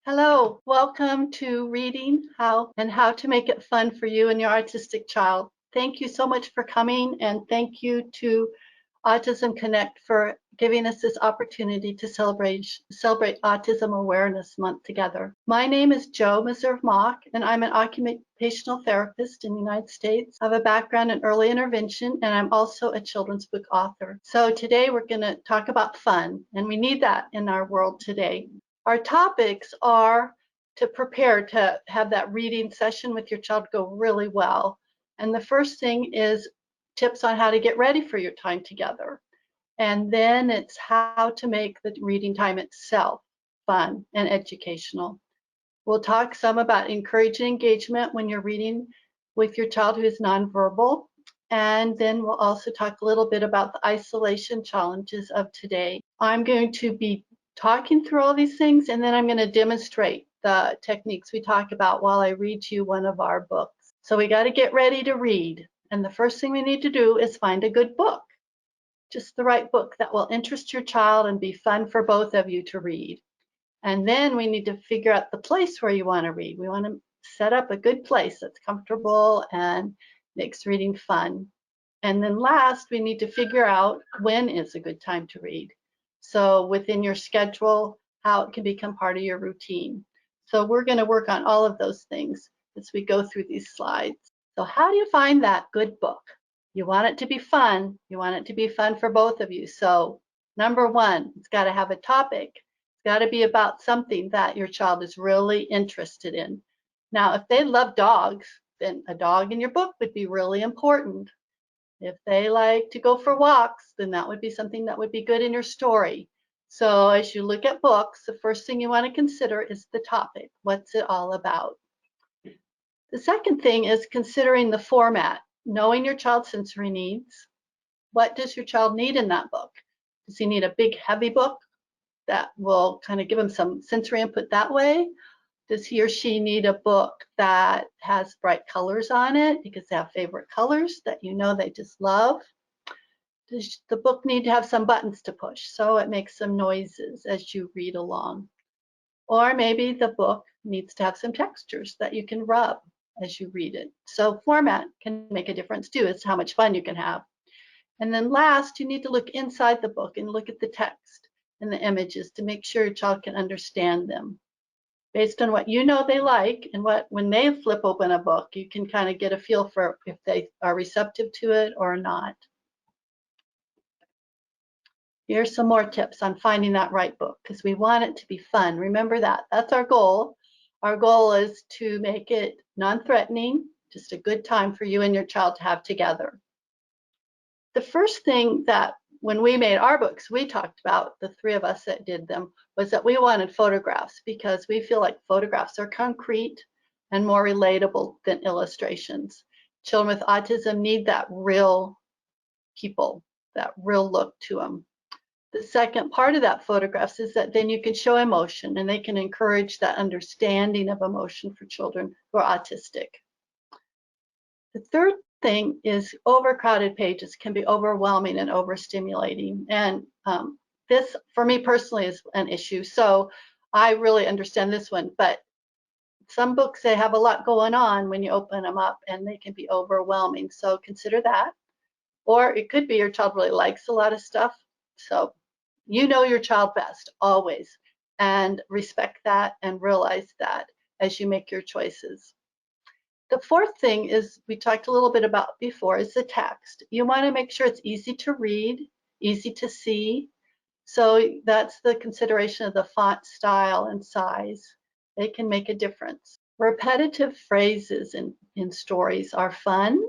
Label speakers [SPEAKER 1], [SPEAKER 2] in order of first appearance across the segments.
[SPEAKER 1] Hello, welcome to Reading How to Make It Fun for You and Your Autistic Child. Thank you so much for coming, and thank you to Autism Connect for giving us this opportunity to celebrate Autism Awareness Month together. My name is Jo Meserve-Mock, and I'm an occupational therapist in the United States. I have a background in early intervention, and I'm also a children's book author. So today we're going to talk about fun, and we need that in our world today. Our topics are to prepare to have that reading session with your child go really well. And the first thing is tips on how to get ready for your time together. And then it's how to make the reading time itself fun and educational. We'll talk some about encouraging engagement when you're reading with your child who is nonverbal. And then we'll also talk a little bit about the isolation challenges of today. I'm going to be talking through all these things, and then I'm going to demonstrate the techniques we talk about while I read you one of our books. So we got to get ready to read. And the first thing we need to do is find a good book, just the right book that will interest your child and be fun for both of you to read. And then we need to figure out the place where you want to read. We want to set up a good place that's comfortable and makes reading fun. And then last, we need to figure out when is a good time to read. So within your schedule, how it can become part of your routine. So we're going to work on all of those things as we go through these slides. So how do you find that good book? You want it to be fun. You want it to be fun for both of you. So number one, it's got to have a topic. It's got to be about something that your child is really interested in. Now, if they love dogs, then a dog in your book would be really important. If they like to go for walks, then that would be something that would be good in your story. So as you look at books, the first thing you want to consider is the topic. What's it all about? The second thing is considering the format, knowing your child's sensory needs. What does your child need in that book? Does he need a big, heavy book that will kind of give him some sensory input that way? Does he or she need a book that has bright colors on it because they have favorite colors that you know they just love? Does the book need to have some buttons to push so it makes some noises as you read along? Or maybe the book needs to have some textures that you can rub as you read it. So format can make a difference too. It's how much fun you can have. And then last, you need to look inside the book and look at the text and the images to make sure your child can understand them. Based on what you know they like and when they flip open a book, you can kind of get a feel for if they are receptive to it or not. Here's some more tips on finding that right book because we want it to be fun. Remember that. That's our goal. Our goal is to make it non-threatening, just a good time for you and your child to have together. The first thing that when we made our books, we talked about, the three of us that did them, was that we wanted photographs because we feel like photographs are concrete and more relatable than illustrations. Children with autism need that real people, that real look to them. The second part of that photographs is that then you can show emotion and they can encourage that understanding of emotion for children who are autistic. The third thing is overcrowded pages can be overwhelming and overstimulating. And this, for me personally, is an issue. So I really understand this one. But some books, they have a lot going on when you open them up and they can be overwhelming. So consider that. Or it could be your child really likes a lot of stuff. So you know your child best, always. And respect that and realize that as you make your choices. The fourth thing is we talked a little bit about before is the text. You want to make sure it's easy to read, easy to see. So that's the consideration of the font style and size. They can make a difference. Repetitive phrases in stories are fun.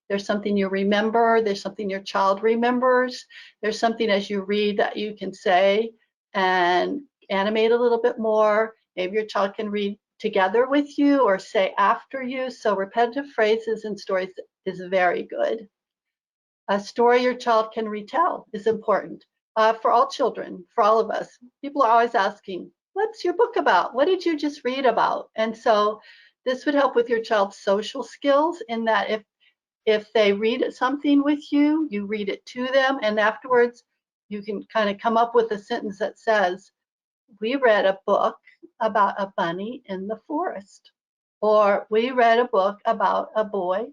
[SPEAKER 1] There's something you remember. There's something your child remembers. There's something as you read that you can say and animate a little bit more. Maybe your child can read together with you or say after you. So repetitive phrases in stories is very good. A story your child can retell is important for all children, for all of us. People are always asking, what's your book about? What did you just read about? And so this would help with your child's social skills in that if they read something with you, you read it to them, and afterwards you can kind of come up with a sentence that says, we read a book about a bunny in the forest, or we read a book about a boy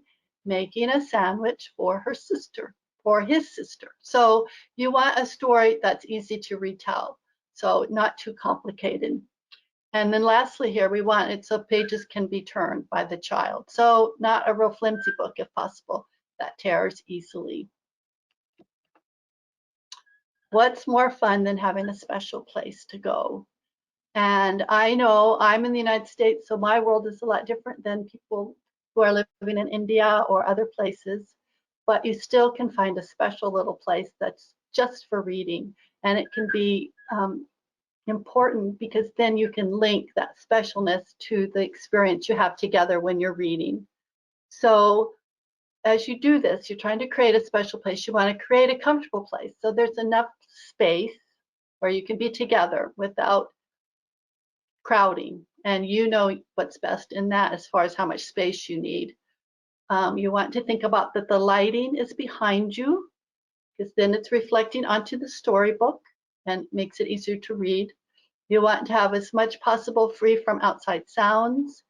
[SPEAKER 1] making a sandwich for her sister, for his sister. So you want a story that's easy to retell, so not too complicated. And then lastly here, we want it so pages can be turned by the child. So not a real flimsy book if possible, that tears easily. What's more fun than having a special place to go? And I know I'm in the United States, so my world is a lot different than people who are living in India or other places, but you still can find a special little place that's just for reading. And it can be important because then you can link that specialness to the experience you have together when you're reading. So as you do this, you're trying to create a special place. You want to create a comfortable place. So there's enough space where you can be together without crowding. And you know what's best in that as far as how much space you need. You want to think about that the lighting is behind you, because then it's reflecting onto the storybook and makes it easier to read. You want to have as much possible free from outside sounds.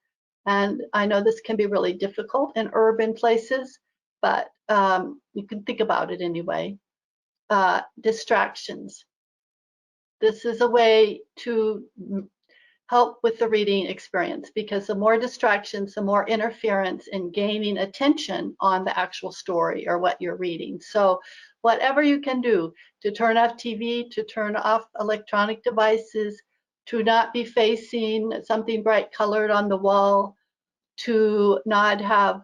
[SPEAKER 1] And I know this can be really difficult in urban places, but you can think about it anyway. Distractions. This is a way to help with the reading experience, because the more distractions, the more interference in gaining attention on the actual story or what you're reading. So whatever you can do to turn off TV, to turn off electronic devices, to not be facing something bright colored on the wall, to not have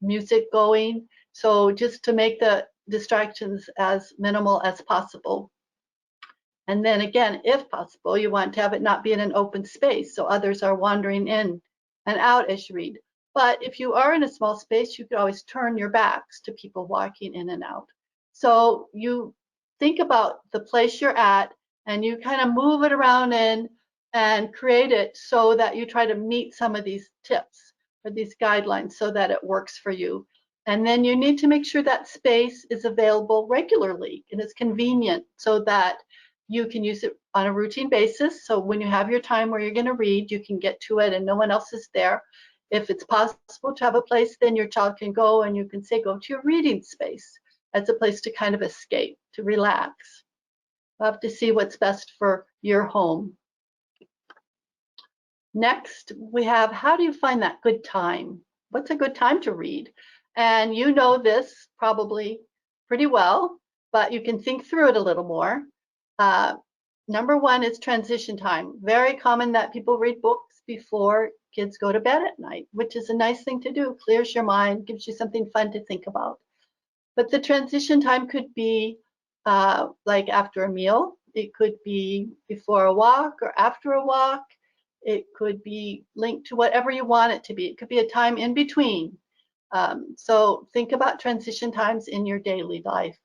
[SPEAKER 1] music going. So just to make the distractions as minimal as possible. And then again, if possible, you want to have it not be in an open space so others are wandering in and out as you read. But if you are in a small space, you could always turn your backs to people walking in and out. So you think about the place you're at and you kind of move it around in and create it so that you try to meet some of these tips or these guidelines so that it works for you. And then you need to make sure that space is available regularly and it's convenient so that you can use it on a routine basis. So when you have your time where you're going to read, you can get to it and no one else is there. If it's possible to have a place, then your child can go and you can say, go to your reading space as a place to kind of escape, to relax. We'll have to see what's best for your home. Next, we have, how do you find that good time? What's a good time to read? And you know this probably pretty well, but you can think through it a little more. Number one is transition time. Very common that people read books before kids go to bed at night, which is a nice thing to do. Clears your mind, gives you something fun to think about. But the transition time could be like after a meal. It could be before a walk or after a walk. It could be linked to whatever you want it to be. It could be a time in between. So think about transition times in your daily life.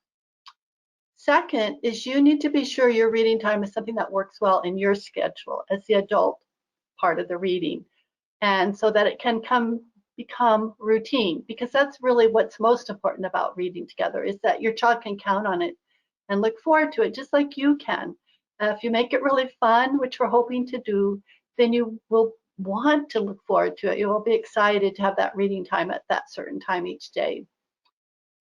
[SPEAKER 1] Second is you need to be sure your reading time is something that works well in your schedule as the adult part of the reading, and so that it can become routine, because that's really what's most important about reading together, is that your child can count on it and look forward to it just like you can. If you make it really fun, which we're hoping to do, then you will want to look forward to it. You will be excited to have that reading time at that certain time each day.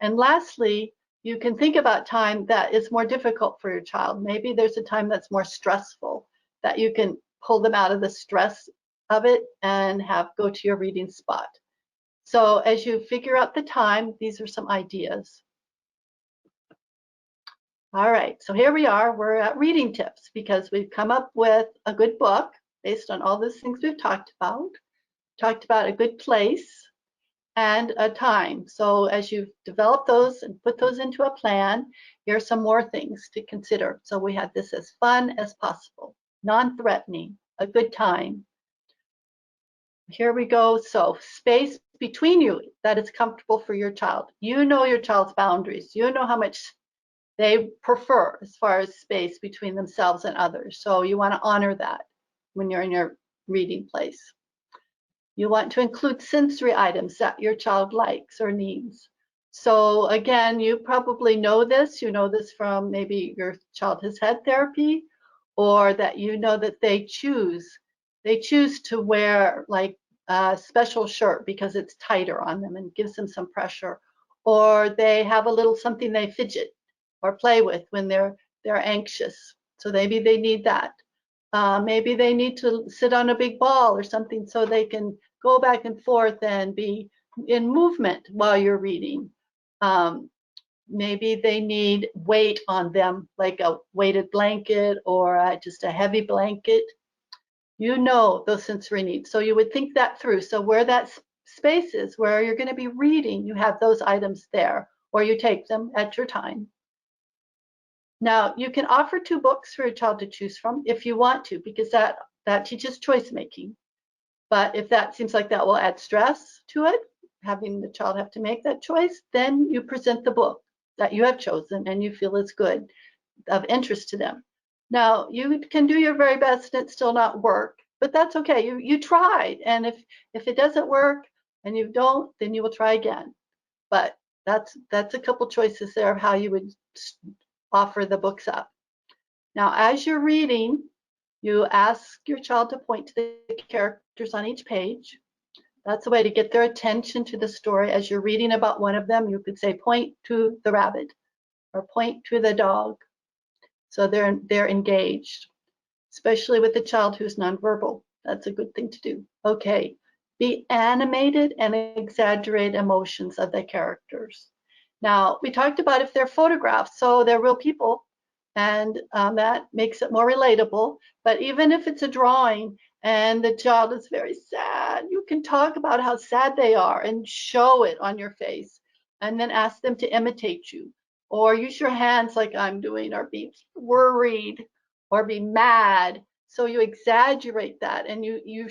[SPEAKER 1] And lastly, you can think about time that is more difficult for your child. Maybe there's a time that's more stressful, that you can pull them out of the stress of it and have go to your reading spot. So as you figure out the time, these are some ideas. All right, so here we are. We're at reading tips because we've come up with a good book based on all these things we've talked about a good place, and a time. So as you've developed those and put those into a plan, here are some more things to consider. So we had this as fun as possible, non-threatening, a good time. Here we go. So space between you that is comfortable for your child. You know your child's boundaries. You know how much they prefer as far as space between themselves and others. So you want to honor that when you're in your reading place. You want to include sensory items that your child likes or needs. So again, you probably know this. You know this from maybe your child has had therapy, or that you know that they choose to wear like a special shirt because it's tighter on them and gives them some pressure, or they have a little something they fidget or play with when they're anxious, so maybe they need that. Maybe they need to sit on a big ball or something so they can go back and forth and be in movement while you're reading. Maybe they need weight on them, like a weighted blanket or just a heavy blanket. You know those sensory needs. So you would think that through. So where that space is, where you're going to be reading, you have those items there, or you take them at your time. Now, you can offer 2 books for a child to choose from if you want to, because that teaches choice making. But if that seems like that will add stress to it, having the child have to make that choice, then you present the book that you have chosen and you feel is good, of interest to them. Now, you can do your very best and it still not work, but that's okay. You tried, and if it doesn't work and you don't, then you will try again. But that's a couple choices there of how you would offer the books up. Now, as you're reading, you ask your child to point to the characters on each page. That's a way to get their attention to the story. As you're reading about one of them, you could say, point to the rabbit or point to the dog. So they're engaged, especially with a child who's nonverbal. That's a good thing to do. Okay, be animated and exaggerate emotions of the characters. Now, we talked about if they're photographs, so they're real people, and that makes it more relatable. But even if it's a drawing and the child is very sad, you can talk about how sad they are and show it on your face, and then ask them to imitate you, or use your hands like I'm doing, or be worried, or be mad. So you exaggerate that, and you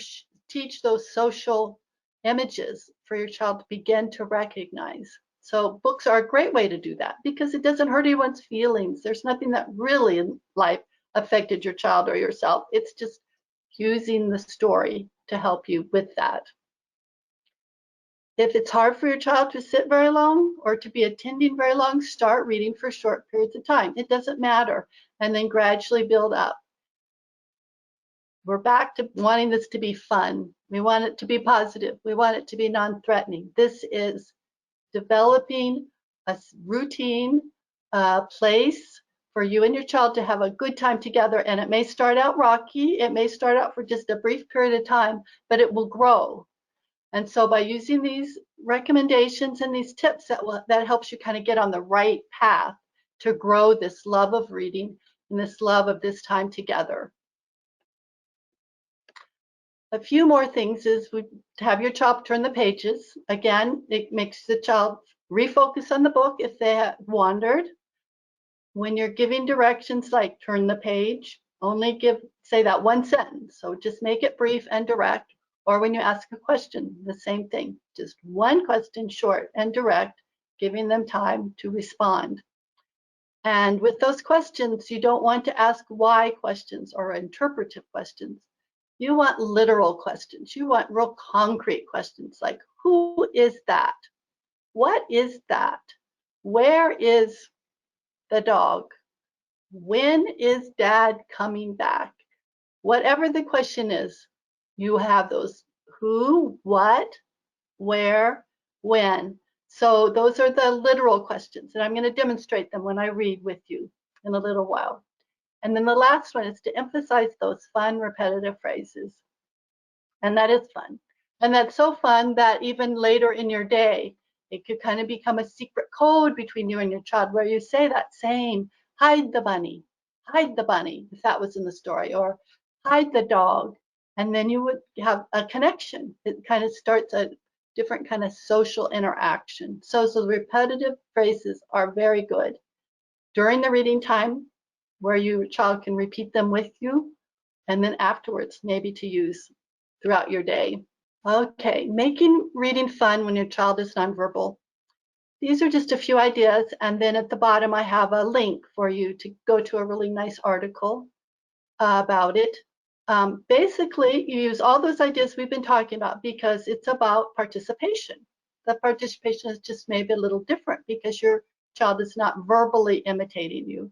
[SPEAKER 1] teach those social images for your child to begin to recognize. So books are a great way to do that because it doesn't hurt anyone's feelings. There's nothing that really in life affected your child or yourself. It's just using the story to help you with that. If it's hard for your child to sit very long or to be attending very long, start reading for short periods of time. It doesn't matter. And then gradually build up. We're back to wanting this to be fun. We want it to be positive. We want it to be non-threatening. This is developing a routine place for you and your child to have a good time together. And it may start out rocky. It may start out for just a brief period of time, but it will grow. And so by using these recommendations and these tips, that helps you kind of get on the right path to grow this love of reading and this love of this time together. A few more things is to have your child turn the pages. Again, it makes the child refocus on the book if they have wandered. When you're giving directions like turn the page, only say that one sentence. So just make it brief and direct. Or when you ask a question, the same thing. Just one question, short and direct, giving them time to respond. And with those questions, you don't want to ask why questions or interpretive questions. You want literal questions. You want real concrete questions like, who is that? What is that? Where is the dog? When is dad coming back? Whatever the question is, you have those who, what, where, when. So those are the literal questions, and I'm going to demonstrate them when I read with you in a little while. And then the last one is to emphasize those fun, repetitive phrases. And that is fun. And that's so fun that even later in your day, it could kind of become a secret code between you and your child where you say that same, hide the bunny, if that was in the story, or hide the dog. And then you would have a connection. It kind of starts a different kind of social interaction. So the repetitive phrases are very good. During the reading time, where your child can repeat them with you, and then afterwards, maybe to use throughout your day. Okay, making reading fun when your child is nonverbal. These are just a few ideas, and then at the bottom I have a link for you to go to a really nice article about it. Basically, you use all those ideas we've been talking about because it's about participation. The participation is just maybe a little different because your child is not verbally imitating you.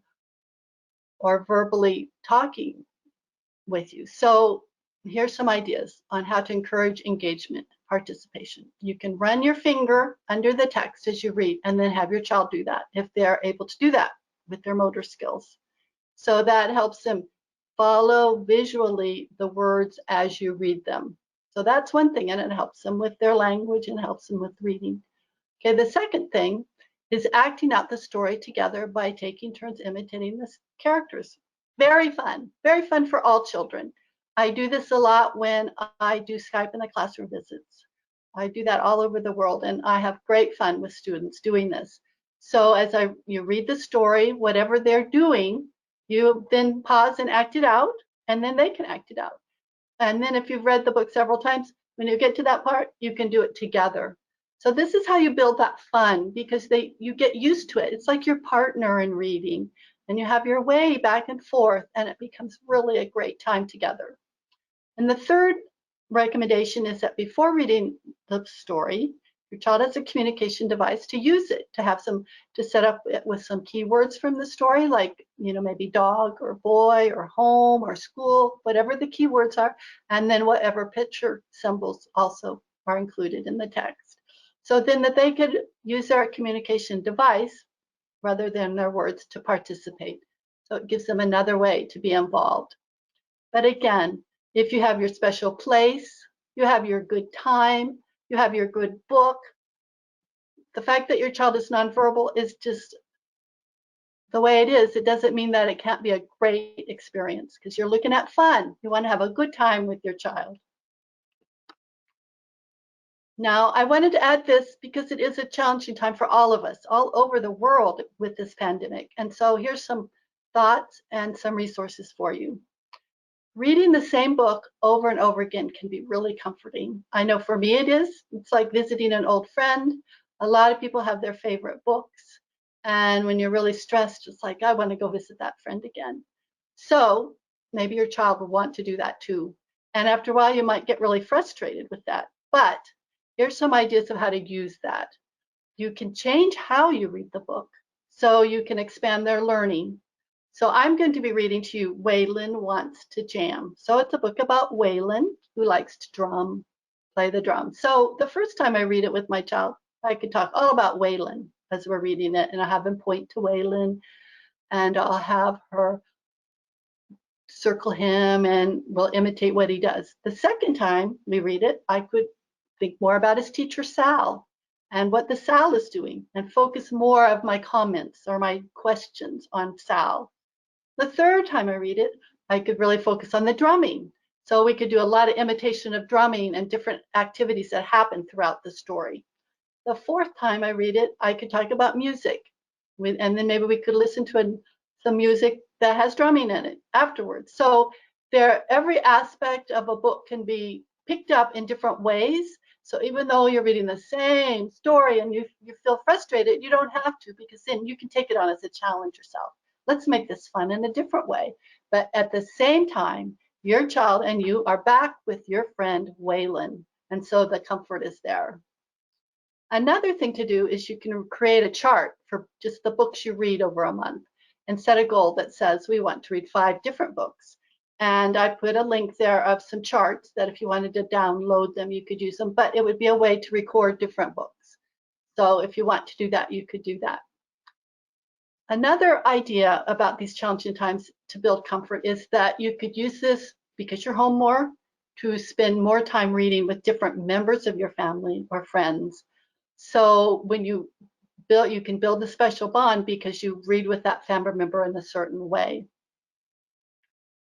[SPEAKER 1] or verbally talking with you. So here's some ideas on how to encourage engagement, participation. You can run your finger under the text as you read and then have your child do that if they're able to do that with their motor skills. So that helps them follow visually the words as you read them. So that's one thing, and it helps them with their language and helps them with reading. Okay, the second thing is acting out the story together by taking turns imitating the characters. Very fun for all children. I do this a lot when I do Skype in the classroom visits. I do that all over the world, and I have great fun with students doing this. So as you read the story, whatever they're doing, you then pause and act it out, and then they can act it out. And then if you've read the book several times, when you get to that part, you can do it together. So this is how you build that fun, because you get used to it. It's like your partner in reading, and you have your way back and forth, and it becomes really a great time together. And the third recommendation is that before reading the story, your child has a communication device to use it, to set up it with some keywords from the story, like, maybe dog or boy or home or school, whatever the keywords are, and then whatever picture symbols also are included in the text. So then that they could use their communication device rather than their words to participate. So it gives them another way to be involved. But again, if you have your special place, you have your good time, you have your good book, the fact that your child is nonverbal is just the way it is. It doesn't mean that it can't be a great experience, because you're looking at fun. You want to have a good time with your child. Now, I wanted to add this because it is a challenging time for all of us, all over the world with this pandemic. And so here's some thoughts and some resources for you. Reading the same book over and over again can be really comforting. I know for me it is. It's like visiting an old friend. A lot of people have their favorite books. And when you're really stressed, it's like, I want to go visit that friend again. So maybe your child will want to do that too. And after a while, you might get really frustrated with that. But here's some ideas of how to use that. You can change how you read the book so you can expand their learning. So I'm going to be reading to you Waylon Wants to Jam. So it's a book about Waylon, who likes to play the drum. So the first time I read it with my child, I could talk all about Waylon as we're reading it, and I'll have him point to Waylon, and I'll have her circle him, and we'll imitate what he does. The second time we read it, I could think more about his teacher, Sal, and what the Sal is doing, and focus more of my comments or my questions on Sal. The third time I read it, I could really focus on the drumming. So we could do a lot of imitation of drumming and different activities that happen throughout the story. The fourth time I read it, I could talk about music. And then maybe we could listen to some music that has drumming in it afterwards. So every aspect of a book can be picked up in different ways. So even though you're reading the same story and you feel frustrated, you don't have to, because then you can take it on as a challenge yourself. Let's make this fun in a different way. But at the same time, your child and you are back with your friend Waylon. And so the comfort is there. Another thing to do is you can create a chart for just the books you read over a month and set a goal that says we want to read 5 different books. And I put a link there of some charts that if you wanted to download them, you could use them, but it would be a way to record different books. So if you want to do that, you could do that. Another idea about these challenging times to build comfort is that you could use this, because you're home more, to spend more time reading with different members of your family or friends. So when you can build a special bond because you read with that family member in a certain way.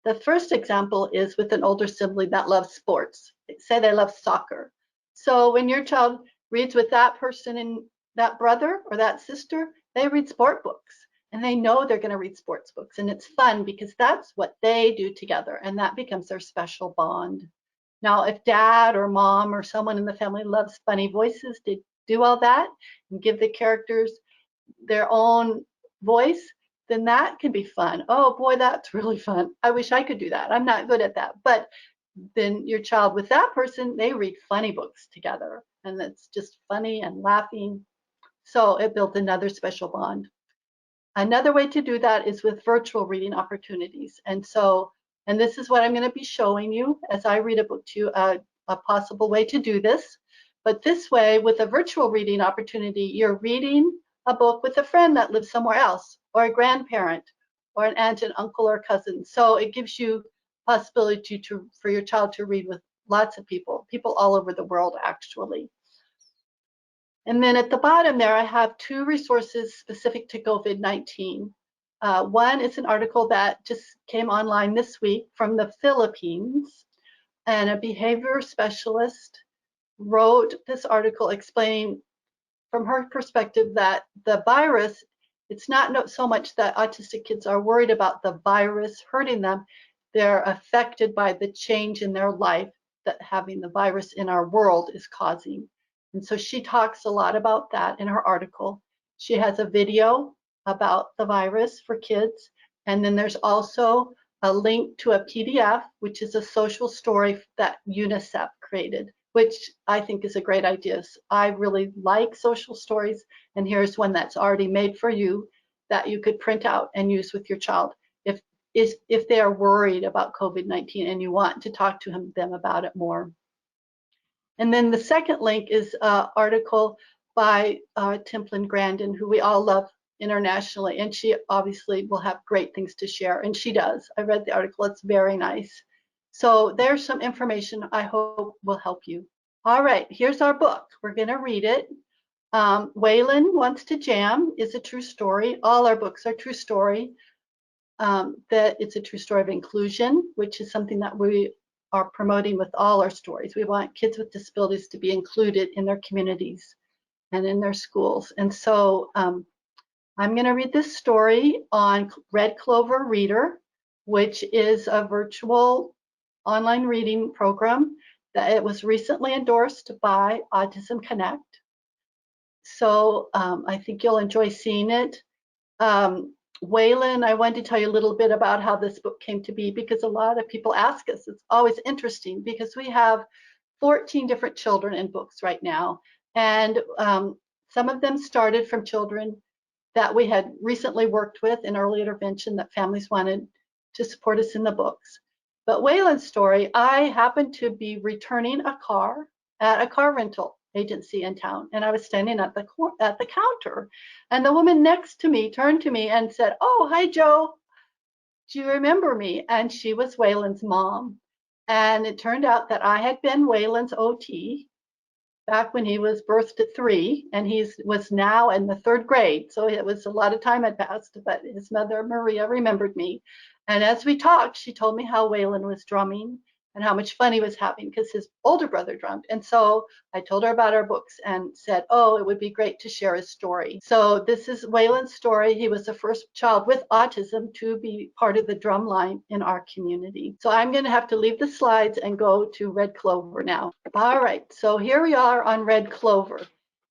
[SPEAKER 1] The first example is with an older sibling that loves sports. Say they love soccer. So when your child reads with that person and that brother or that sister, they read sport books. And they know they're going to read sports books. And it's fun because that's what they do together. And that becomes their special bond. Now, if dad or mom or someone in the family loves funny voices, to do all that and give the characters their own voice, then that can be fun. Oh boy, that's really fun. I wish I could do that. I'm not good at that. But then your child with that person, they read funny books together. And it's just funny and laughing. So it built another special bond. Another way to do that is with virtual reading opportunities. And this is what I'm going to be showing you as I read a book to you, a possible way to do this. But this way, with a virtual reading opportunity, you're reading a book with a friend that lives somewhere else, or a grandparent, or an aunt and uncle or cousin. So it gives you possibility for your child to read with lots of people all over the world, actually. And then at the bottom there, I have 2 resources specific to COVID-19. One is an article that just came online this week from the Philippines, and a behavior specialist wrote this article explaining from her perspective that the virus, it's not so much that autistic kids are worried about the virus hurting them, they're affected by the change in their life that having the virus in our world is causing. And so she talks a lot about that in her article. She has a video about the virus for kids, and then there's also a link to a PDF, which is a social story that UNICEF created, which I think is a great idea. I really like social stories, and here's one that's already made for you that you could print out and use with your child if they are worried about COVID-19 and you want to talk to them about it more. And then the second link is an article by Templin Grandin, who we all love internationally, and she obviously will have great things to share, and she does. I read the article, it's very nice. So there's some information I hope will help you. All right, here's our book. We're gonna read it. Waylon Wants to Jam is a true story. All our books are true story. That it's a true story of inclusion, which is something that we are promoting with all our stories. We want kids with disabilities to be included in their communities and in their schools. And so I'm going to read this story on Red Clover Reader, which is a virtual online reading program that it was recently endorsed by Autism Connect. So I think you'll enjoy seeing it. Waylon, I wanted to tell you a little bit about how this book came to be, because a lot of people ask us. It's always interesting because we have 14 different children in books right now, and some of them started from children that we had recently worked with in early intervention that families wanted to support us in the books. But Waylon's story, I happened to be returning a car at a car rental agency in town, and I was standing at the counter, and the woman next to me turned to me and said, "Oh, hi Joe, do you remember me?" And she was Waylon's mom, and it turned out that I had been Waylon's OT back when he was birthed at 3, and he was now in the 3rd grade, so it was a lot of time had passed, but his mother Maria remembered me. And as we talked, she told me how Waylon was drumming and how much fun he was having because his older brother drummed. And so I told her about our books and said, oh, it would be great to share his story. So this is Waylon's story. He was the first child with autism to be part of the drum line in our community. So I'm going to have to leave the slides and go to Red Clover now. All right, so here we are on Red Clover.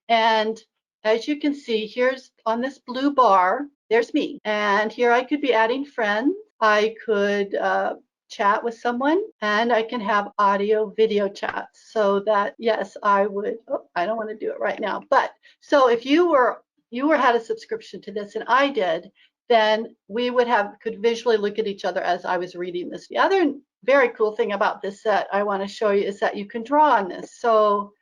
[SPEAKER 1] And as you can see, here's on this blue bar, there's me. And here I could be adding friends. I could chat with someone, and I can have audio video chats, so that yes, I would, oh, I don't want to do it right now, but so if you had a subscription to this and I did, then we could visually look at each other as I was reading this. The other very cool thing about this set I want to show you is that you can draw on this. So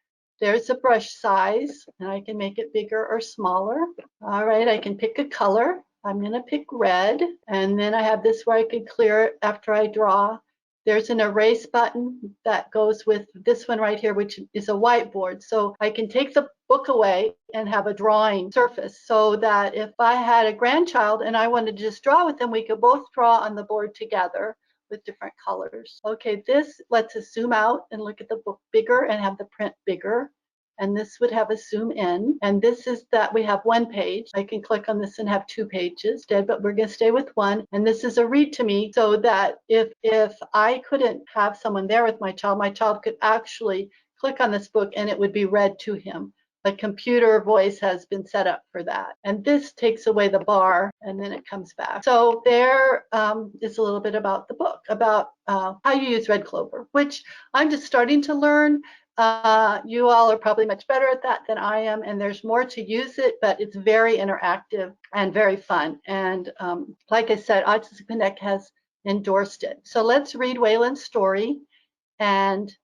[SPEAKER 1] there's a brush size, and I can make it bigger or smaller. All right, I can pick a color. I'm going to pick red, and then I have this where I can clear it after I draw. There's an erase button that goes with this one right here, which is a whiteboard. So I can take the book away and have a drawing surface, so that if I had a grandchild and I wanted to just draw with them, we could both draw on the board together with different colors. Okay, this lets us zoom out and look at the book bigger and have the print bigger. And this would have a zoom in. And this is that we have one page. I can click on this and have 2 pages instead, but we're going to stay with one. And this is a read to me, so that if I couldn't have someone there with my child could actually click on this book and it would be read to him. A computer voice has been set up for that. And this takes away the bar and then it comes back. So there is a little bit about the book, about how you use Red Clover, which I'm just starting to learn. You all are probably much better at that than I am, and there's more to use it, but it's very interactive and very fun. And like I said, Autism Connect has endorsed it. So let's read Waylon's story, and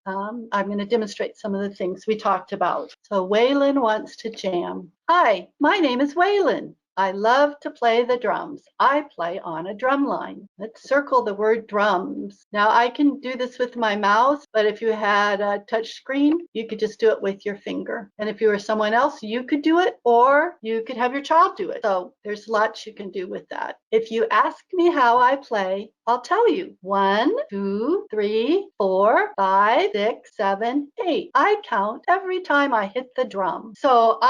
[SPEAKER 1] I'm going to demonstrate some of the things we talked about. So Waylon wants to jam. Hi, my name is Waylon. I love to play the drums. I play on a drum line. Let's circle the word drums. Now I can do this with my mouse, but if you had a touch screen, you could just do it with your finger. And if you were someone else, you could do it, or you could have your child do it. So there's lots you can do with that. If you ask me how I play, I'll tell you. 1, 2, 3, 4, 5, 6, 7, 8. I count every time I hit the drum. So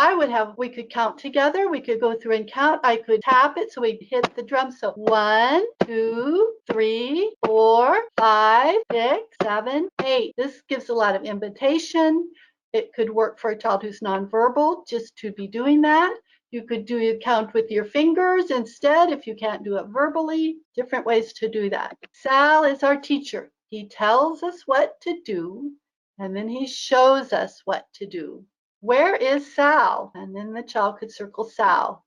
[SPEAKER 1] we could count together. We could go through and count. I could tap it so we hit the drum. So 1, 2, 3, 4, 5, 6, 7, 8. This gives a lot of invitation. It could work for a child who's nonverbal just to be doing that. You could do your count with your fingers instead if you can't do it verbally. Different ways to do that. Sal is our teacher. He tells us what to do, and then he shows us what to do. Where is Sal? And then the child could circle Sal.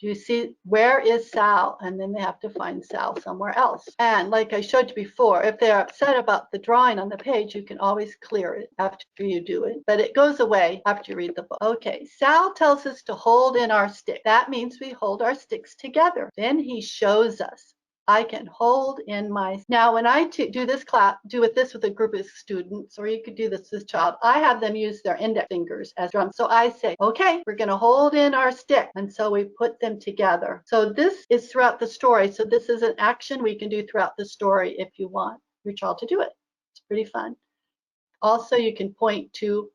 [SPEAKER 1] Do you see, where is Sal? And then they have to find Sal somewhere else. And like I showed you before, if they're upset about the drawing on the page, you can always clear it after you do it. But it goes away after you read the book. Okay, Sal tells us to hold in our stick. That means we hold our sticks together. Then he shows us. I can hold in my, now when I do this class, this with a group of students, or you could do this with a child, I have them use their index fingers as drums. So I say, okay, we're gonna hold in our stick. And so we put them together. So this is throughout the story. So this is an action we can do throughout the story if you want your child to do it. It's pretty fun. Also, you can point to,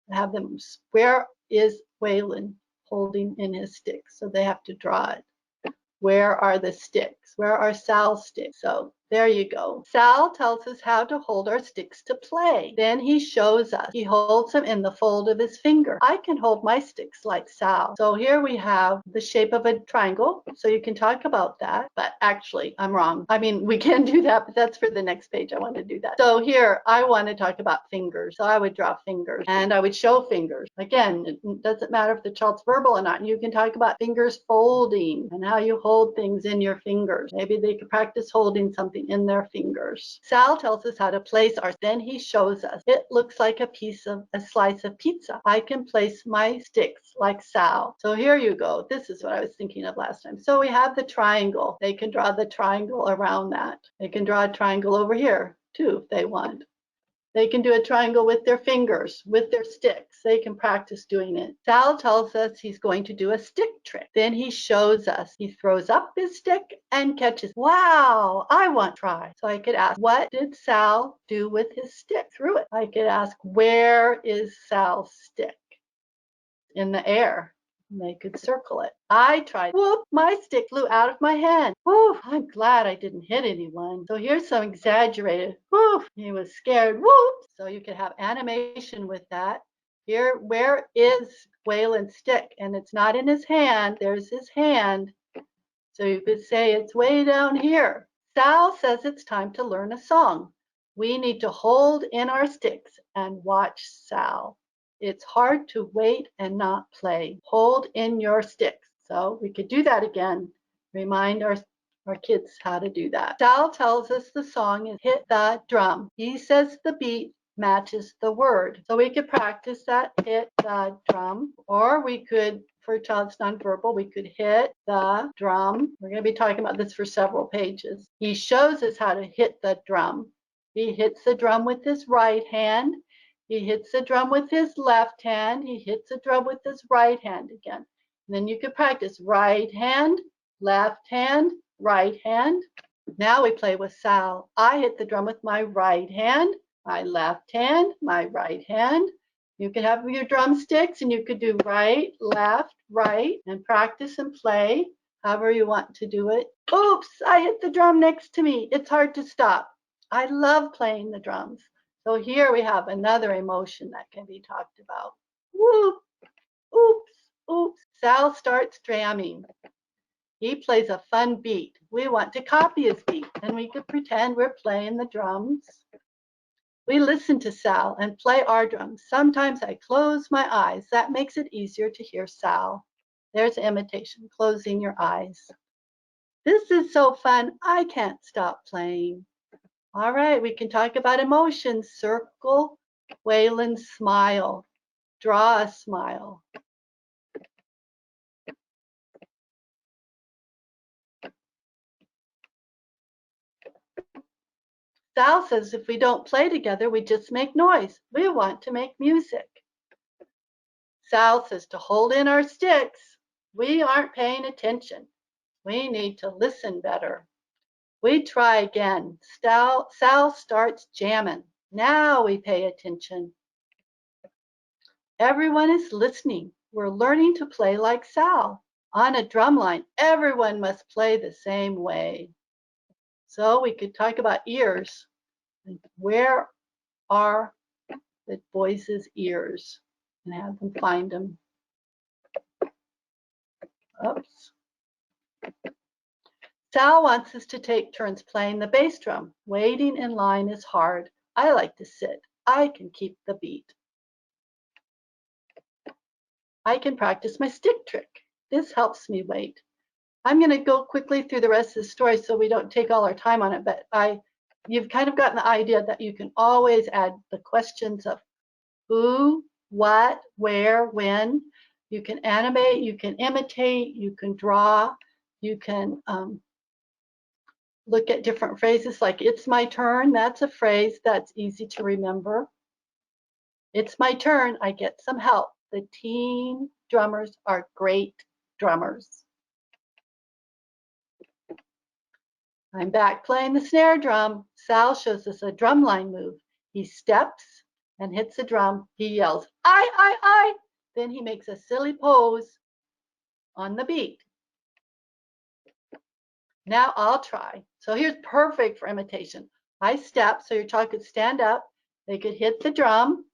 [SPEAKER 1] have them, where is Waylon holding in his stick? So they have to draw it. Where are the sticks? Where are Sal's sticks? So there you go. Sal tells us how to hold our sticks to play. Then he shows us. He holds them in the fold of his finger. I can hold my sticks like Sal. So here we have the shape of a triangle. So you can talk about that. But actually, I'm wrong. I mean, we can do that, but that's for the next page. I want to do that. So here, I want to talk about fingers. So I would draw fingers and I would show fingers. Again, it doesn't matter if the child's verbal or not. You can talk about fingers folding and how you hold things in your fingers. Maybe they could practice holding something in their fingers. Sal tells us how to place ours. Then he shows us. It looks like a slice of pizza. I can place my sticks like Sal. So here you go. This is what I was thinking of last time. So we have the triangle. They can draw the triangle around that. They can draw a triangle over here too if they want. They can do a triangle with their fingers, with their sticks. They can practice doing it. Sal tells us he's going to do a stick trick. Then he shows us. He throws up his stick and catches. Wow, I want to try. So I could ask, what did Sal do with his stick? Threw it. I could ask, where is Sal's stick? In the air. And they could circle it. I tried. Whoop, my stick flew out of my hand. Whoop, I'm glad I didn't hit anyone. So here's some exaggerated. Whoop, he was scared. Whoop. So you could have animation with that. Here, where is Waylon's stick? And it's not in his hand. There's his hand. So you could say it's way down here. Sal says it's time to learn a song. We need to hold in our sticks and watch Sal. It's hard to wait and not play. Hold in your sticks. So we could do that again. Remind our kids how to do that. Sal tells us the song is hit the drum. He says the beat matches the word. So we could practice that, hit the drum, or we could, for a child's nonverbal, we could hit the drum. We're going to be talking about this for several pages. He shows us how to hit the drum. He hits the drum with his right hand. He hits the drum with his left hand. He hits the drum with his right hand again. And then you could practice right hand, left hand, right hand. Now we play with Sal. I hit the drum with my right hand, my left hand, my right hand. You could have your drumsticks and you could do right, left, right, and practice and play however you want to do it. Oops, I hit the drum next to me. It's hard to stop. I love playing the drums. So here we have another emotion that can be talked about. Whoop, oops, oops. Sal starts jamming. He plays a fun beat. We want to copy his beat, and we could pretend we're playing the drums. We listen to Sal and play our drums. Sometimes I close my eyes. That makes it easier to hear Sal. There's imitation, closing your eyes. This is so fun. I can't stop playing. All right, we can talk about emotions. Circle Waylon's smile. Draw a smile. Sal says if we don't play together, we just make noise. We want to make music. Sal says to hold in our sticks. We aren't paying attention. We need to listen better. We try again. Sal starts jamming. Now we pay attention. Everyone is listening. We're learning to play like Sal. On a drum line, everyone must play the same way. So we could talk about ears. Where are the boys' ears? And have them find them. Oops. Sal wants us to take turns playing the bass drum. Waiting in line is hard. I like to sit. I can keep the beat. I can practice my stick trick. This helps me wait. I'm going to go quickly through the rest of the story so we don't take all our time on it, but you've kind of gotten the idea that you can always add the questions of who, what, where, when. You can animate, you can imitate, you can draw, you can look at different phrases like it's my turn. That's a phrase that's easy to remember. It's my turn. I get some help. The teen drummers are great drummers. I'm back playing the snare drum. Sal shows us a drumline move. He steps and hits the drum. He yells, I. Then he makes a silly pose on the beat. Now I'll try. So here's perfect for imitation. I step, so your child could stand up. They could hit the drum,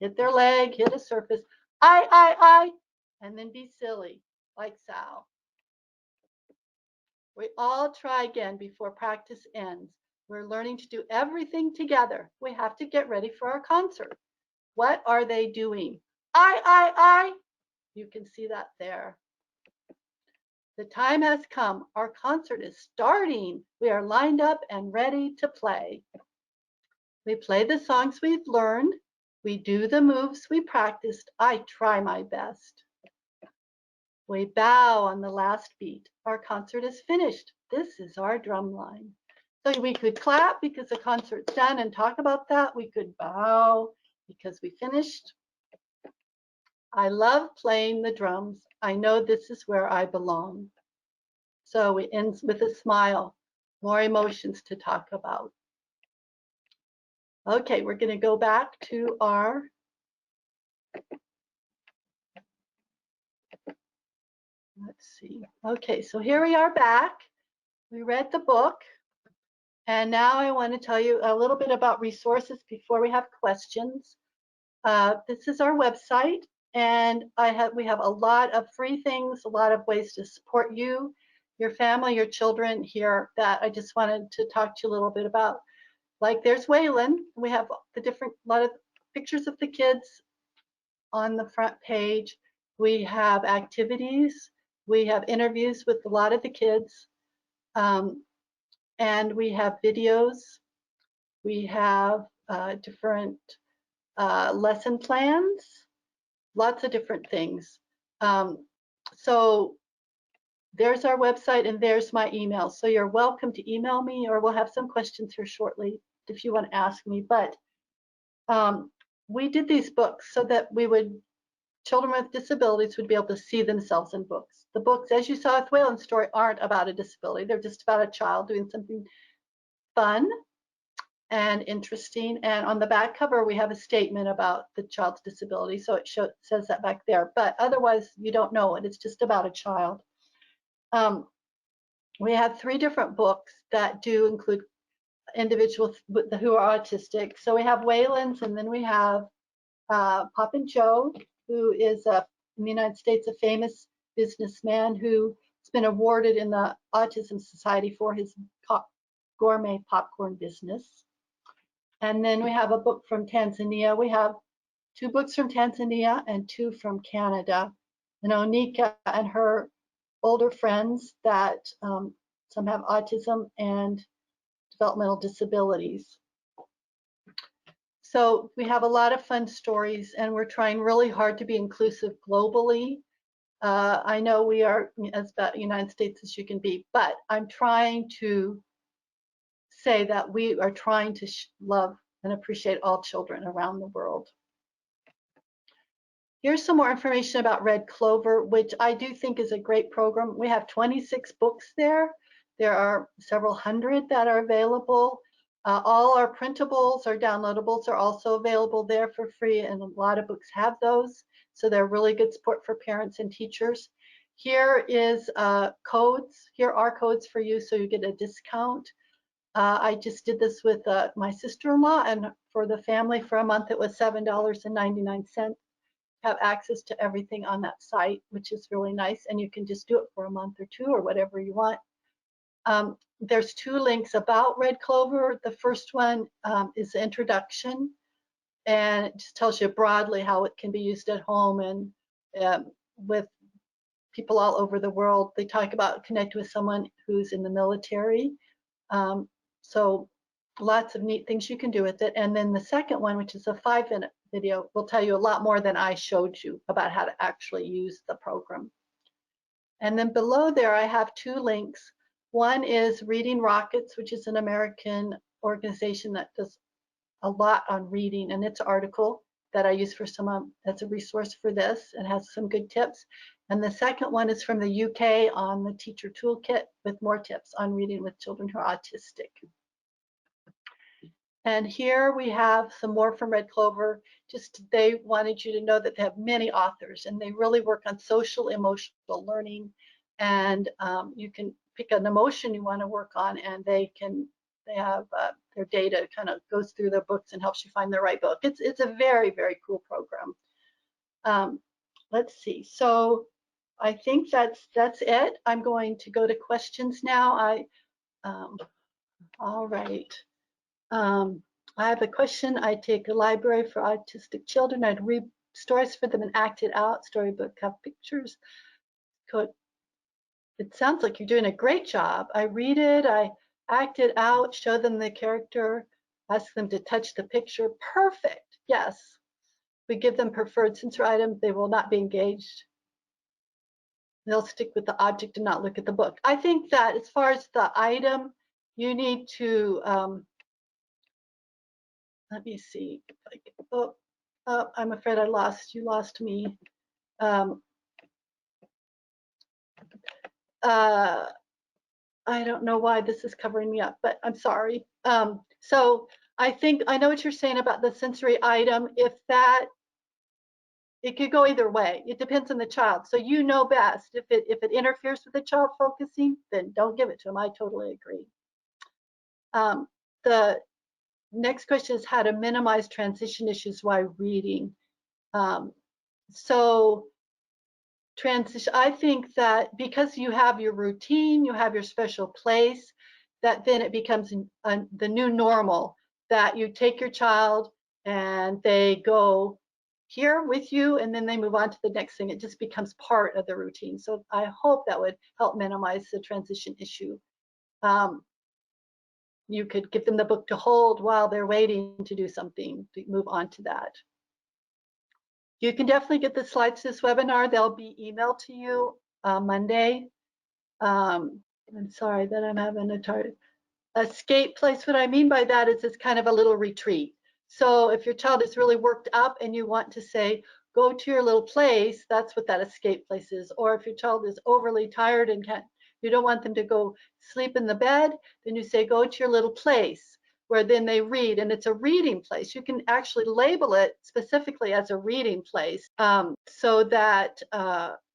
[SPEAKER 1] hit their leg, hit a surface. I, and then be silly, like Sal. We all try again before practice ends. We're learning to do everything together. We have to get ready for our concert. What are they doing? I. You can see that there. The time has come. Our concert is starting. We are lined up and ready to play. We play the songs we've learned. We do the moves we practiced. I try my best. We bow on the last beat. Our concert is finished. This is our drum line. So we could clap because the concert's done and talk about that. We could bow because we finished. I love playing the drums. I know this is where I belong. So we end with a smile. More emotions to talk about. Okay, we're going to go back to our let's see. Okay, so here we are back. We read the book. And now I want to tell you a little bit about resources before we have questions. This is our website, and we have a lot of free things, a lot of ways to support you, your family, your children here that I just wanted to talk to you a little bit about. Like there's Waylon. We have lot of pictures of the kids on the front page. We have activities. We have interviews with a lot of the kids. And we have videos. We have different lesson plans, lots of different things. So there's our website and there's my email. So you're welcome to email me, or we'll have some questions here shortly if you want to ask me. But we did these books so that children with disabilities would be able to see themselves in books. The books, as you saw with Waylon's story, aren't about a disability. They're just about a child doing something fun and interesting. And on the back cover, we have a statement about the child's disability. So it says that back there. But otherwise, you don't know it. It's just about a child. We have 3 different books that do include individuals who are autistic. So we have Waylon's, and then we have Pop and Joe, who is in the United States a famous businessman who's been awarded in the Autism Society for his gourmet popcorn business. And then we have a book from Tanzania. We have 2 books from Tanzania and 2 from Canada. And Onika and her older friends that some have autism and developmental disabilities. So we have a lot of fun stories, and we're trying really hard to be inclusive globally. I know we are as about United States as you can be, but I'm trying to say that we are trying to love and appreciate all children around the world. Here's some more information about Red Clover, which I do think is a great program. We have 26 books there. There are several hundred that are available. All our printables or downloadables are also available there for free, and a lot of books have those. So they're really good support for parents and teachers. Here is codes. Here are codes for you, so you get a discount. I just did this with my sister-in-law, and for the family for a month, it was $7.99. Have access to everything on that site, which is really nice, and you can just do it for a month or 2 or whatever you want. There's 2 links about Red Clover. The first one is the introduction, and it just tells you broadly how it can be used at home and with people all over the world. They talk about connect with someone who's in the military. So lots of neat things you can do with it. And then the second one, which is a 5-minute video, will tell you a lot more than I showed you about how to actually use the program. And then below there, I have 2 links. One is Reading Rockets, which is an American organization that does a lot on reading, and it's an article that I use for someone that's a resource for this and has some good tips. And the second one is from the UK on the Teacher Toolkit with more tips on reading with children who are autistic. And here we have some more from Red Clover. Just they wanted you to know that they have many authors, and they really work on social emotional learning. And you can pick an emotion you want to work on, and they have their data kind of goes through their books and helps you find the right book. It's a very, very cool program. Let's see. So I think that's it. I'm going to go to questions now. All right. I have a question. I take a library for autistic children. I'd read stories for them and act it out. Storybook have pictures. It sounds like you're doing a great job. I read it, I act it out, show them the character, ask them to touch the picture. Perfect. Yes. We give them preferred sensory items. They will not be engaged. They'll stick with the object and not look at the book. I think that as far as the item, you need to let me see. Oh, I'm afraid you lost me. I don't know why this is covering me up, but I'm sorry. So I think I know what you're saying about the sensory item. If that, it could go either way. It depends on the child. So you know best. If it interferes with the child focusing, then don't give it to them. I totally agree. The next question is how to minimize transition issues while reading. So transition, I think that because you have your routine, you have your special place, that then it becomes the new normal, that you take your child and they go here with you and then they move on to the next thing. It just becomes part of the routine. So I hope that would help minimize the transition issue. You could give them the book to hold while they're waiting to do something, to move on to that. You can definitely get the slides to this webinar. They'll be emailed to you Monday. I'm sorry that I'm having a escape place. What I mean by that is it's kind of a little retreat. So if your child is really worked up and you want to say, go to your little place, that's what that escape place is. Or if your child is overly tired and you don't want them to go sleep in the bed, then you say, go to your little place, where then they read, and it's a reading place. You can actually label it specifically as a reading place, so that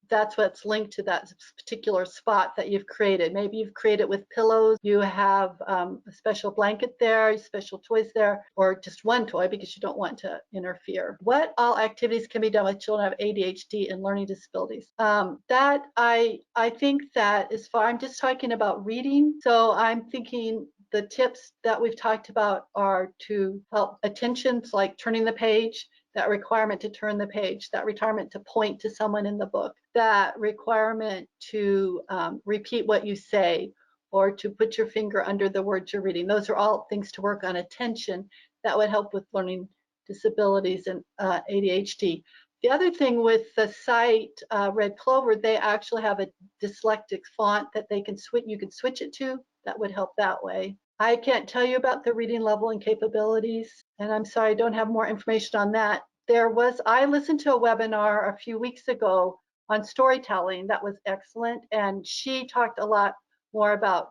[SPEAKER 1] that's what's linked to that particular spot that you've created. Maybe you've created with pillows, you have a special blanket there, special toys there, or just one toy because you don't want to interfere. What all activities can be done with children who have ADHD and learning disabilities? That I think that as far, I'm just talking about reading. So I'm thinking the tips that we've talked about are to help attentions, like turning the page, that requirement to turn the page, that requirement to point to someone in the book, that requirement to repeat what you say, or to put your finger under the words you're reading. Those are all things to work on attention that would help with learning disabilities and ADHD. The other thing with the site Red Clover, they actually have a dyslexic font that they can switch. You can switch it to. That would help that way. I can't tell you about the reading level and capabilities, and I'm sorry I don't have more information on that. I listened to a webinar a few weeks ago on storytelling that was excellent, and she talked a lot more about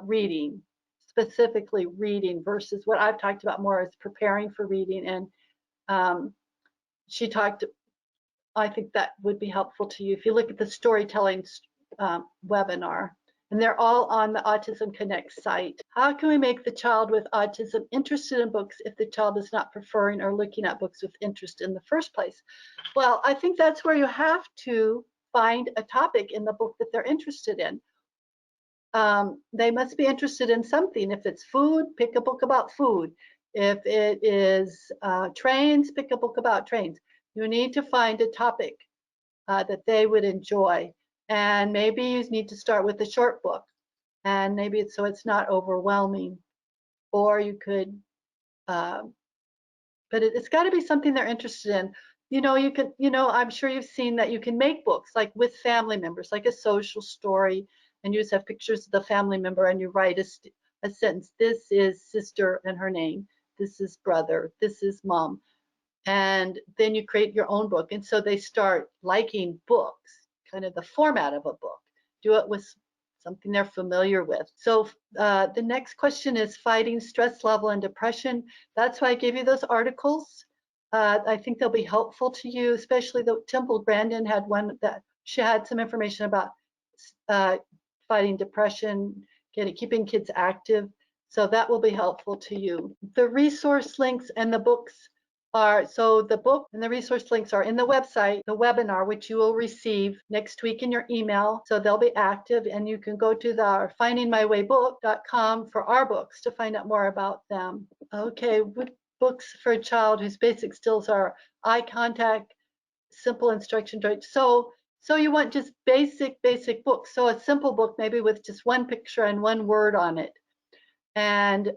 [SPEAKER 1] reading, specifically reading, versus what I've talked about more as preparing for reading. And she talked, I think that would be helpful to you if you look at the storytelling webinar. And they're all on the Autism Connect site. How can we make the child with autism interested in books if the child is not preferring or looking at books with interest in the first place? Well, I think that's where you have to find a topic in the book that they're interested in. They must be interested in something. If it's food, pick a book about food. If it is trains, pick a book about trains. You need to find a topic that they would enjoy. And maybe you need to start with a short book, and maybe it's so it's not overwhelming. Or you could, but it's got to be something they're interested in. You can, I'm sure you've seen that you can make books like with family members, like a social story, and you just have pictures of the family member and you write a sentence. This is sister and her name. This is brother. This is mom. And then you create your own book. And so they start liking books, kind of the format of a book. Do it with something they're familiar with. So the next question is fighting stress level and depression. That's why I gave you those articles. I think they'll be helpful to you, especially the Temple Grandin had one that she had some information about fighting depression, keeping kids active. So that will be helpful to you. The resource links and the books so the book and the resource links are in the website, the webinar, which you will receive next week in your email. So they'll be active, and you can go to the findingmywaybook.com for our books to find out more about them. Okay, books for a child whose basic skills are eye contact, simple instruction. So you want just basic books. So a simple book, maybe with just one picture and one word on it. And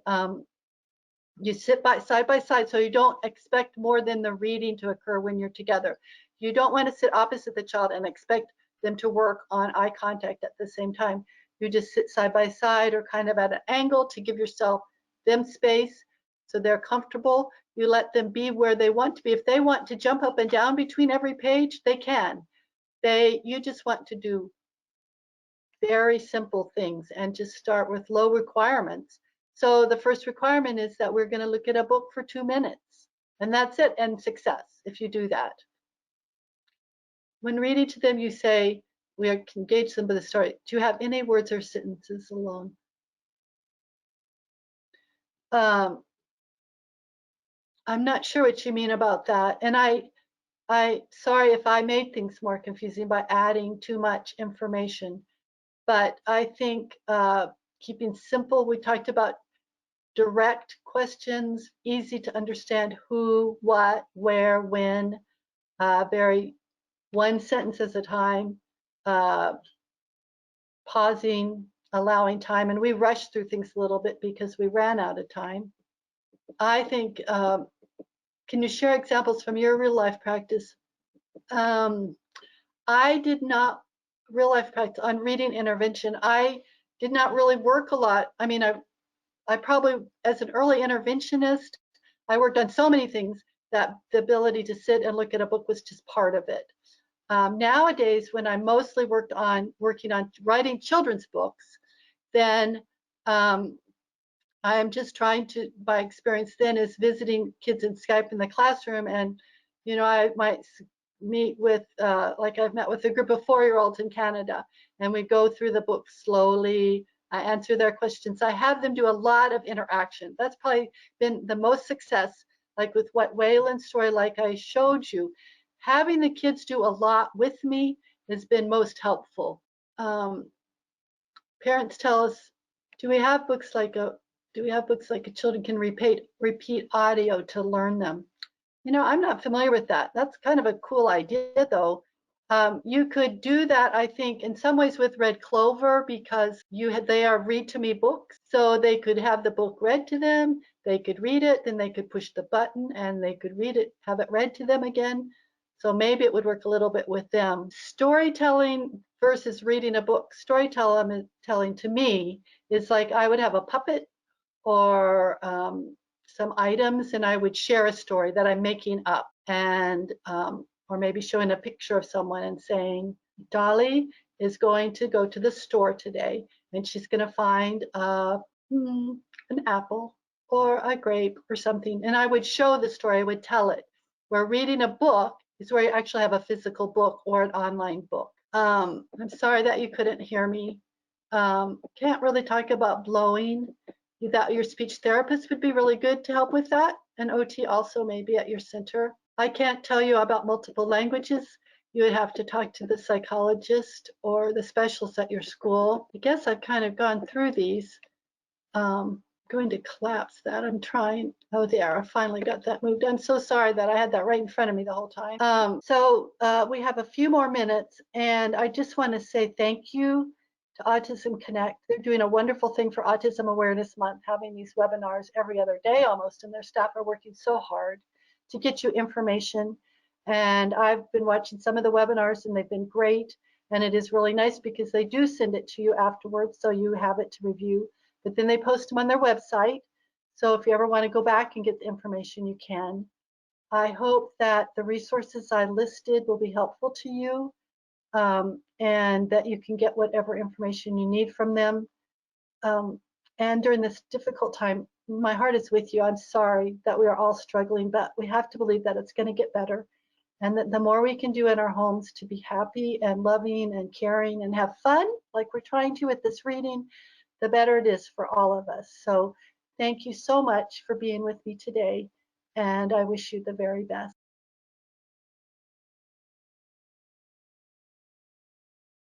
[SPEAKER 1] you sit side by side, so you don't expect more than the reading to occur when you're together. You don't want to sit opposite the child and expect them to work on eye contact at the same time. You just sit side by side or kind of at an angle to give them space so they're comfortable. You let them be where they want to be. If they want to jump up and down between every page, they can. You just want to do very simple things and just start with low requirements. So the first requirement is that we're going to look at a book for 2 minutes, and that's it, and success if you do that. When reading to them, you say, we engage them with the story. Do you have any words or sentences alone? I'm not sure what you mean about that. And sorry if I made things more confusing by adding too much information. But I think keeping simple, we talked about direct questions, easy to understand who, what, where, when, very one sentence at a time, pausing, allowing time. And we rushed through things a little bit because we ran out of time. I think, can you share examples from your real life practice? I did not real life practice on reading intervention. I did not really work a lot. I mean, I probably, as an early interventionist, I worked on so many things that the ability to sit and look at a book was just part of it. Nowadays, when I mostly working on writing children's books, then I'm just trying to, by experience then, is visiting kids in Skype in the classroom, and I might meet with, like I've met with a group of 4-year-olds in Canada, and we go through the book slowly. I answer their questions. I have them do a lot of interaction. That's probably been the most success, like with what Waylon's story, like I showed you. Having the kids do a lot with me has been most helpful. Parents tell us, do we have books like Do we have books like children can repeat audio to learn them? I'm not familiar with that. That's kind of a cool idea, though. You could do that, I think, in some ways with Red Clover because they are read to me books. So they could have the book read to them, they could read it, then they could push the button and they could read it, have it read to them again. So maybe it would work a little bit with them. Storytelling versus reading a book. Storytelling to me is like I would have a puppet or some items, and I would share a story that I'm making up, and or maybe showing a picture of someone and saying, Dolly is going to go to the store today, and she's going to find an apple or a grape or something, and I would show the story, I would tell it. Where reading a book is where you actually have a physical book or an online book. I'm sorry that you couldn't hear me. Can't really talk about blowing. That your speech therapist would be really good to help with that, and OT also maybe at your center. I can't tell you about multiple languages. You would have to talk to the psychologist or the specialist at your school. I guess I've kind of gone through these. Going to collapse that. I'm trying. Oh, there. I finally got that moved. I'm so sorry that I had that right in front of me the whole time. We have a few more minutes, and I just want to say thank you to Autism Connect. They're doing a wonderful thing for Autism Awareness Month, having these webinars every other day almost, and their staff are working so hard to get you information. And I've been watching some of the webinars, and they've been great. And it is really nice because they do send it to you afterwards, so you have it to review. But then they post them on their website. So if you ever want to go back and get the information, you can. I hope that the resources I listed will be helpful to you, and that you can get whatever information you need from them. And during this difficult time, my heart is with you. I'm sorry that we are all struggling, but we have to believe that it's going to get better. And that the more we can do in our homes to be happy and loving and caring and have fun, like we're trying to with this reading, the better it is for all of us. So thank you so much for being with me today, and I wish you the very best.